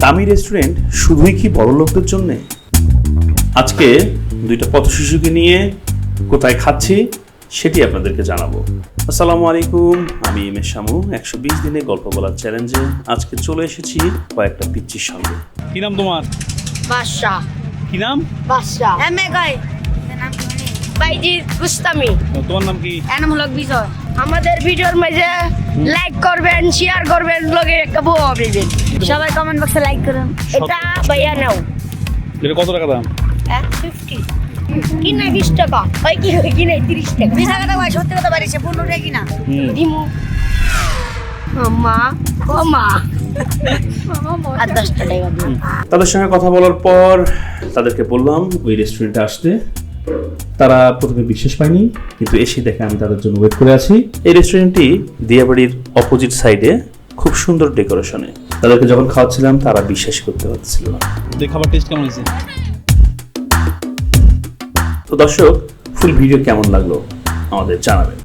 দামি রেস্টুরেন্ট শুধুই কি বড় লোকদের জন্য? আজকে দুইটা পথশিশুকে নিয়ে কোথায় খাচ্ছি সেটি আপনাদেরকে জানাবো। আসসালামু আলাইকুম, আমি এম এস শামু। 120 দিনে গল্প বলার চ্যালেঞ্জে আজকে চলে এসেছি কয়েকটা পিচ্চির সঙ্গে। কি নাম তোমার? বাদশা। কি নাম? বাদশা এমএ গাই নাম কি? বাইজি গুস্তামি। তোমার নাম কি? এনাম হলো বিজয়। আমাদের ভিডিওর মাঝে লাইক করবেন, শেয়ার করবেন, লগে একটা বউ দিবেন। সবাই কমেন্ট বক্সে লাইক করুন। এটা ভাইয়া নাও। এটা কত টাকা দাম? 50 কিনা 20 টাকা হয় কি হয় কিনা 30 টাকা 20 টাকা ভাই সত্যি কথা বাড়িছে 15 টাকা কিনা দিমু মা আর 10 টাকা দিও। তাদের সঙ্গে কথা বলার পর তাদেরকে বললাম ওই রেস্টুরেন্টে আসতে। তারা প্রথমে বিশ্বাস পায়নি, কিন্তু এসে দেখে আমি তাদের জন্য ওয়েট করে আছি। এই রেস্টুরেন্টটি দিয়াবাড়ির অপোজিট সাইডে, খুব সুন্দর ডেকোরেশনে। তাদেরকে যখন খাওয়াচ্ছিলাম তারা বিশ্বাস করতে পারছিল না। এই খাবার টেস্ট কেমন হয়েছে? তো দর্শক, ফুল ভিডিও কেমন লাগলো আমাদের জানাবেন।